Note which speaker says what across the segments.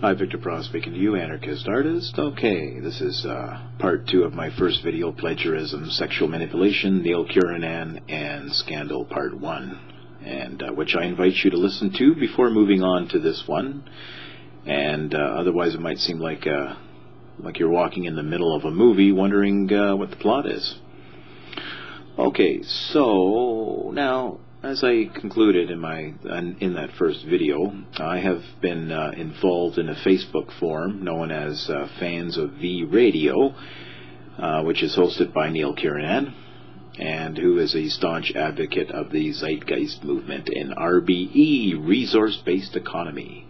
Speaker 1: Hi, Victor Pross speaking to you, anarchist artist. Okay, this is part 2 of my first video, Plagiarism, Sexual Manipulation, Neil Kiernan, and Scandal, part 1, and which I invite you to listen to before moving on to this one. And otherwise it might seem like you're walking in the middle of a movie wondering what the plot is. Okay, so now, as I concluded in that first video, I have been involved in a Facebook forum known as Fans of V Radio, which is hosted by Neil Kiernan, and who is a staunch advocate of the Zeitgeist movement in RBE, resource-based economy.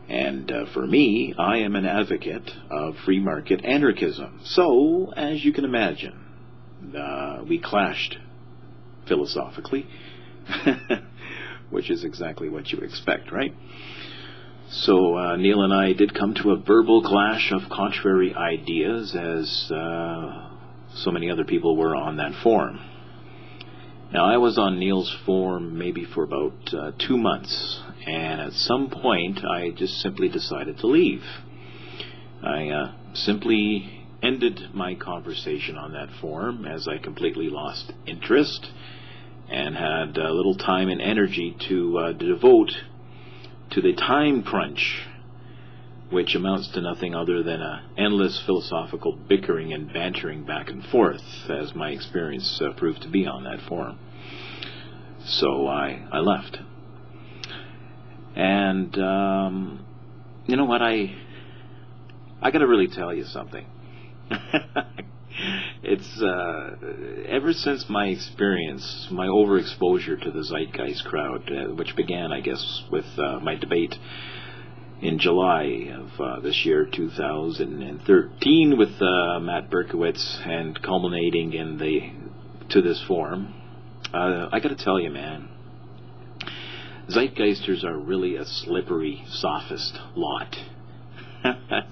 Speaker 1: And for me, I am an advocate of free market anarchism. So, as you can imagine, we clashed philosophically, which is exactly what you expect, right? So Neil and I did come to a verbal clash of contrary ideas, as so many other people were on that forum. Now, I was on Neil's forum maybe for about 2 months, and at some point I just simply decided to leave. I simply ended my conversation on that forum as I completely lost interest and had little time and energy to devote to the time crunch, which amounts to nothing other than an endless philosophical bickering and bantering back and forth, as my experience proved to be on that forum. So I left. And you know what, I gotta really tell you something. It's ever since my experience, my overexposure to the Zeitgeist crowd, which began, I guess, with my debate in July of this year, 2013, with Matt Berkowitz, and culminating to this forum. I got to tell you, man, Zeitgeisters are really a slippery, sophist lot. I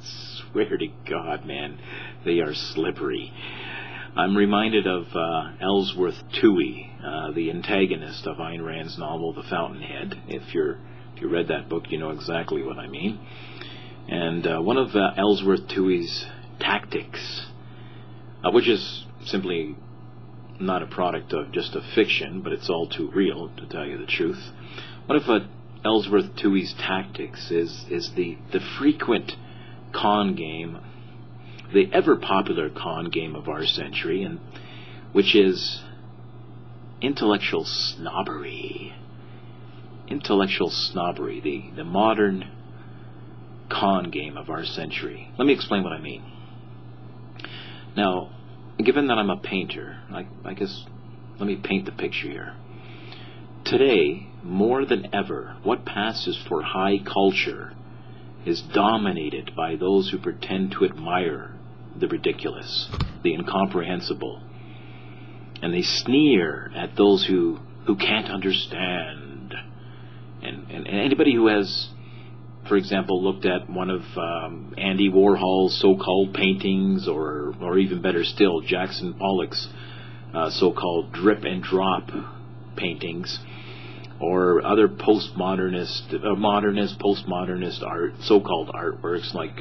Speaker 1: swear to God, man, they are slippery. I'm reminded of Ellsworth Toohey, the antagonist of Ayn Rand's novel The Fountainhead. If you read that book, you know exactly what I mean. And one of Ellsworth Toohey's tactics, which is simply not a product of just a fiction, but it's all too real, to tell you the truth. One of Ellsworth Toohey's tactics is the frequent con game, the ever-popular con game of our century, and which is intellectual snobbery. Intellectual snobbery, the modern con game of our century. Let me explain what I mean. Now, given that I'm a painter, I guess let me paint the picture here. Today, more than ever, what passes for high culture is dominated by those who pretend to admire the ridiculous, the incomprehensible, and they sneer at those who can't understand. And anybody who has, for example, looked at one of Andy Warhol's so-called paintings, or even better still, Jackson Pollock's so-called drip and drop paintings, or other postmodernist art, so-called artworks, like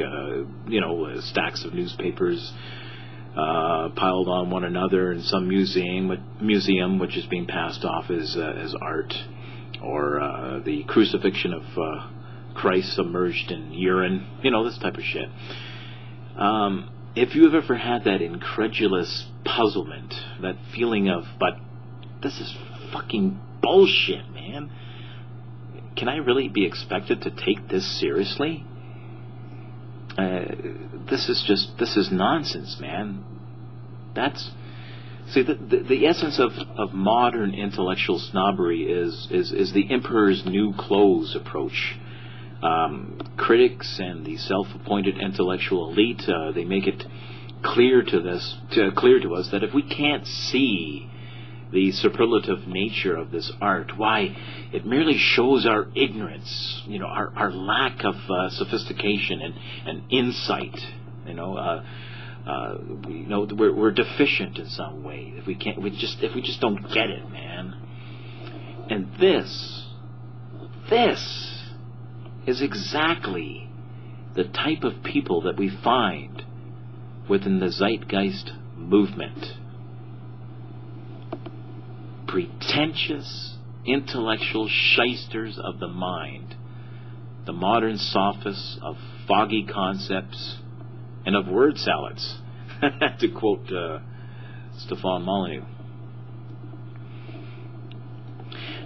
Speaker 1: stacks of newspapers piled on one another in some museum which is being passed off as art, or the crucifixion of Christ submerged in urine, this type of shit. If you've ever had that incredulous puzzlement, that feeling of, but this is fucking bullshit, man. Can I really be expected to take this seriously? This is nonsense, man. The essence of modern intellectual snobbery is the emperor's new clothes approach. Critics and the self-appointed intellectual elite, they make it clear to us that if we can't see the superlative nature of this art, why, it merely shows our ignorance, our lack of sophistication and insight. We're deficient in some way. If we just don't get it, man. And this is exactly the type of people that we find within the Zeitgeist movement. Pretentious, intellectual shysters of the mind, the modern sophists of foggy concepts and of word salads, to quote Stefan Molyneux.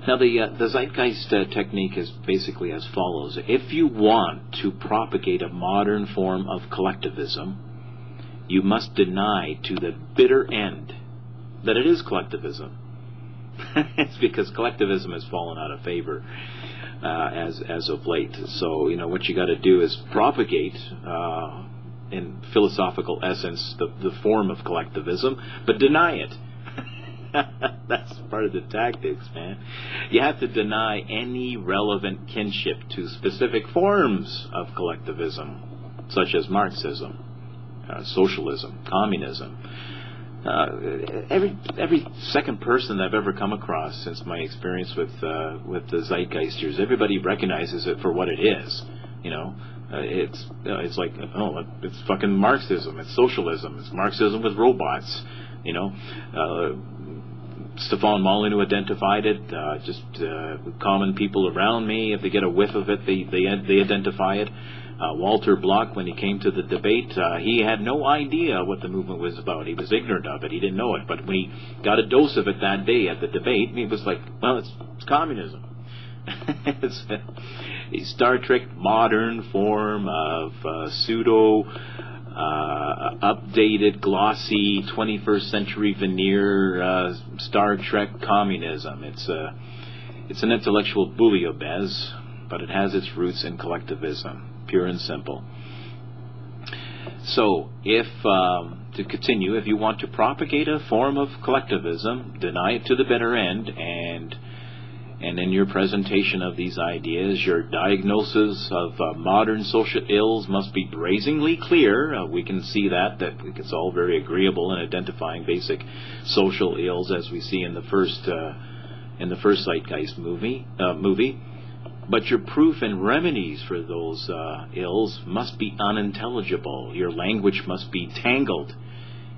Speaker 1: Now, the Zeitgeist technique is basically as follows. If you want to propagate a modern form of collectivism, you must deny to the bitter end that it is collectivism. It's because collectivism has fallen out of favor as of late. So, what you got to do is propagate, in philosophical essence, the form of collectivism, but deny it. That's part of the tactics, man. You have to deny any relevant kinship to specific forms of collectivism, such as Marxism, socialism, communism. Every second person I've ever come across since my experience with the Zeitgeisters, everybody recognizes it for what it is. It's like, oh, it's fucking Marxism, it's socialism, it's Marxism with robots. Stefan Molyneux identified it. Common people around me, if they get a whiff of it, they identify it. Walter Block, when he came to the debate, he had no idea what the movement was about. He was ignorant of it. He didn't know it. But when he got a dose of it that day at the debate, he was like, well, it's communism. It's a Star Trek modern form of updated, glossy, 21st century veneer Star Trek communism. It's an intellectual bouillabaisse, but it has its roots in collectivism. Pure and simple. So, to continue, if you want to propagate a form of collectivism, deny it to the bitter end, and in your presentation of these ideas, your diagnosis of modern social ills must be brazenly clear. We can see that it's all very agreeable in identifying basic social ills, as we see in the first Zeitgeist movie. But your proof and remedies for those ills must be unintelligible. Your language must be tangled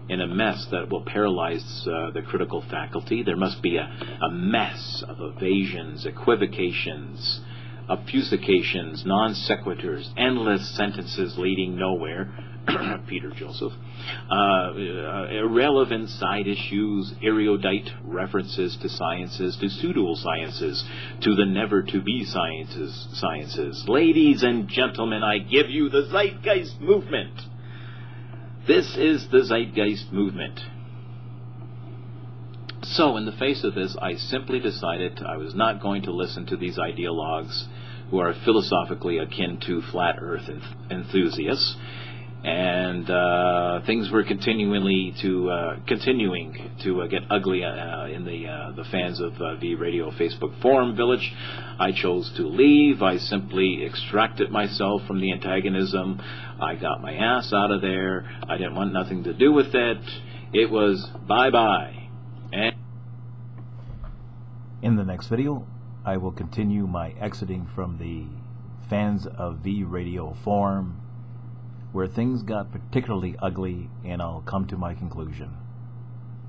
Speaker 1: in a mess that will paralyze the critical faculty. There must be a mess of evasions, equivocations, obfuscations, non sequiturs, endless sentences leading nowhere. Peter Joseph. Irrelevant side issues, erudite references to sciences, to pseudo-sciences, to the never-to-be sciences. Ladies and gentlemen, I give you the Zeitgeist movement. This is the Zeitgeist movement. So, in the face of this, I simply decided I was not going to listen to these ideologues who are philosophically akin to flat earth enthusiasts. And things were continuing to get ugly in the fans of V Radio Facebook forum village. I chose to leave. I simply extracted myself from the antagonism. I got my ass out of there. I didn't want nothing to do with it. It was bye-bye. And
Speaker 2: in the next video, I will continue my exiting from the fans of V Radio forum, where things got particularly ugly, and I'll come to my conclusion.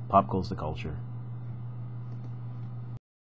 Speaker 2: Pop goes the culture.